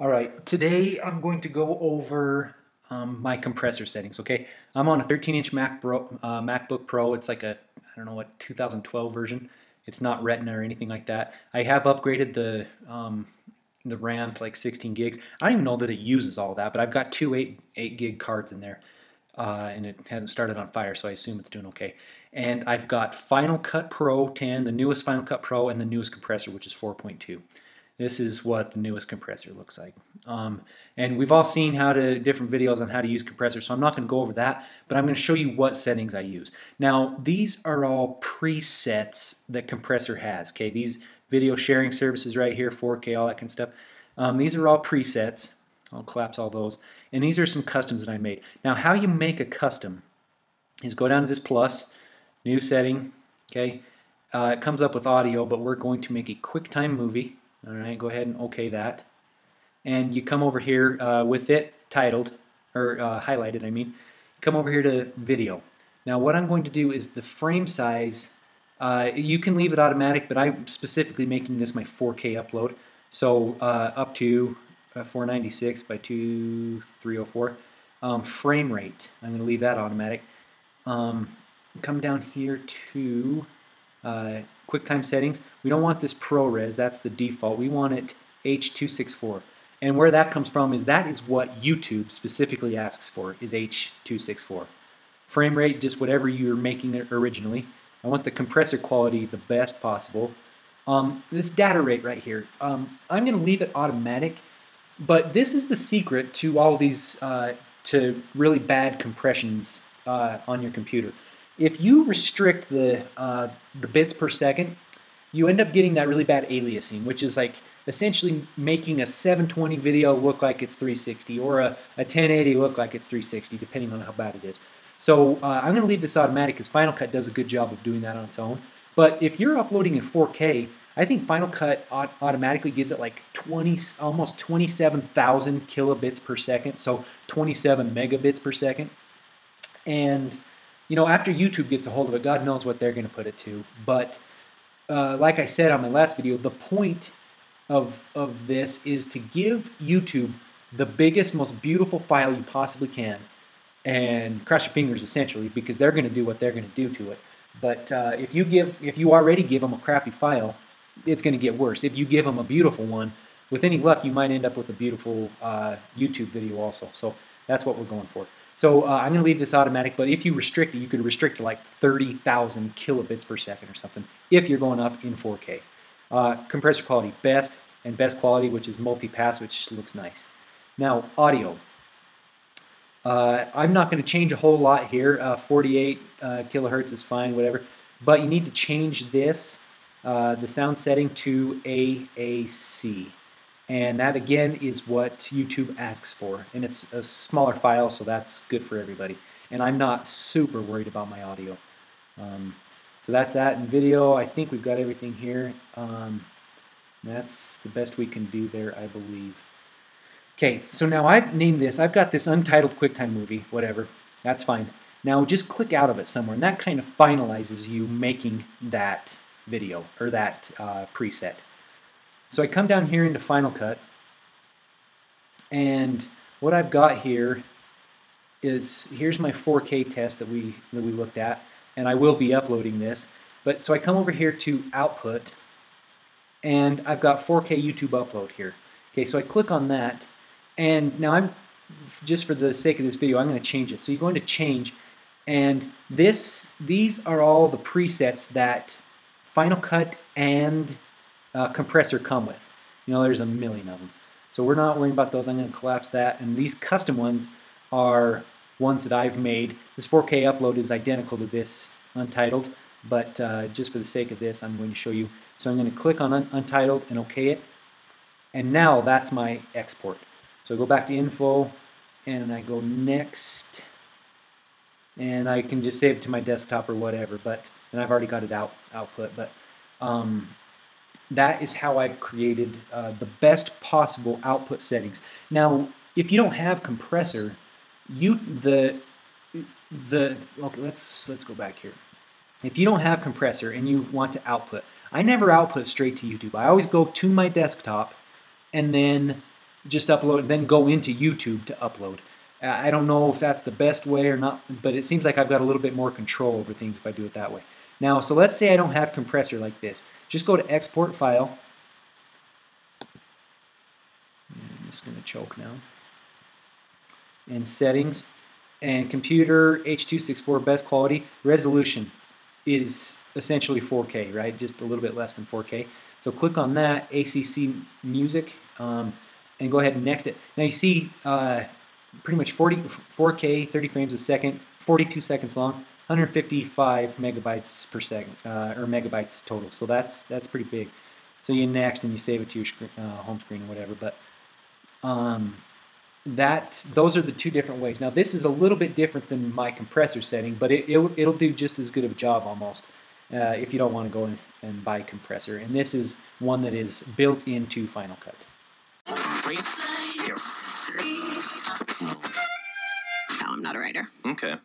All right, today I'm going to go over my compressor settings, okay? I'm on a 13-inch MacBook Pro. It's like a, I don't know what, 2012 version. It's not Retina or anything like that. I have upgraded the RAM to like 16 gigs. I don't even know that it uses all that, but I've got two 8 gig cards in there. And it hasn't started on fire, so I assume it's doing okay. And I've got Final Cut Pro 10, the newest Final Cut Pro, and the newest compressor, which is 4.2. This is what the newest compressor looks like. And we've all seen different videos on how to use compressors, so I'm not going to go over that, but I'm going to show you what settings I use. Now, these are all presets that Compressor has, okay? These video sharing services right here, 4K, all that kind of stuff. These are all presets. I'll collapse all those. And these are some customs that I made. Now, how you make a custom is go down to this plus, new setting, okay? It comes up with audio, but we're going to make a QuickTime movie. All right, go ahead and OK that. And you come over here with it titled, or highlighted, I mean. Come over here to video. Now what I'm going to do is the frame size, you can leave it automatic, but I'm specifically making this my 4K upload. So up to 496 by 2304. Frame rate, I'm going to leave that automatic. Come down here to QuickTime settings. We don't want this ProRes, that's the default. We want it H.264. And where that comes from is that is what YouTube specifically asks for, is H.264. Frame rate, just whatever you're making it originally. I want the compressor quality the best possible. This data rate right here, I'm going to leave it automatic, but this is the secret to all these to really bad compressions on your computer. If you restrict the bits per second, you end up getting that really bad aliasing, which is like essentially making a 720 video look like it's 360 or a 1080 look like it's 360, depending on how bad it is. So I'm going to leave this automatic because Final Cut does a good job of doing that on its own. But if you're uploading in 4K, I think Final Cut automatically gives it like almost 27,000 kilobits per second, so 27 megabits per second. And you know, after YouTube gets a hold of it, God knows what they're going to put it to. But like I said on my last video, the point of this is to give YouTube the biggest, most beautiful file you possibly can, and cross your fingers essentially, because they're going to do what they're going to do to it. But if you already give them a crappy file, it's going to get worse. If you give them a beautiful one, with any luck, you might end up with a beautiful YouTube video also. So that's what we're going for. So I'm going to leave this automatic, but if you restrict it, you could restrict to like 30,000 kilobits per second or something if you're going up in 4K. Compressor quality, best and best quality, which is multi-pass, which looks nice. Now, audio. I'm not going to change a whole lot here. 48 kilohertz is fine, whatever. But you need to change this, the sound setting, to AAC. And that, again, is what YouTube asks for. And it's a smaller file, so that's good for everybody. And I'm not super worried about my audio. So that's that. In video, I think we've got everything here. That's the best we can do there, I believe. Okay, so now I've named this. I've got this untitled QuickTime movie, whatever. That's fine. Now just click out of it somewhere, and that kind of finalizes you making that video, or that preset. So I come down here into Final Cut, and what I've got here is, here's my 4K test that we looked at, and I will be uploading this. But so I come over here to Output, and I've got 4K YouTube upload here. Okay, so I click on that, and now just for the sake of this video, I'm going to change it. So you're going to change, and these are all the presets that Final Cut and Compressor come with. You know, there's a million of them. So we're not worrying about those. I'm going to collapse that. And these custom ones are ones that I've made. This 4K upload is identical to this Untitled, but just for the sake of this, I'm going to show you. So I'm going to click on Untitled and OK it. And now that's my export. So I go back to Info, and I go Next. And I can just save it to my desktop or whatever. And I've already got it output. But that is how I've created the best possible output settings. Now, if you don't have Compressor, okay, let's go back here. If you don't have Compressor and you want to output, I never output straight to YouTube. I always go to my desktop and then just upload, then go into YouTube to upload. I don't know if that's the best way or not, but it seems like I've got a little bit more control over things if I do it that way. Now, so let's say I don't have compressor like this. Just go to Export File. I'm just going to choke now. And Settings. And Computer H.264 best quality. Resolution is essentially 4K, right? Just a little bit less than 4K. So click on that, ACC Music, and go ahead and next it. Now you see pretty much 4K, 30 frames a second, 42 seconds long, 155 megabytes per second, or megabytes total. So that's pretty big. So you next and you save it to your screen, home screen or whatever. But those are the two different ways. Now this is a little bit different than my compressor setting, but it'll do just as good of a job almost if you don't want to go and buy a compressor. And this is one that is built into Final Cut. No, I'm not a writer. Okay.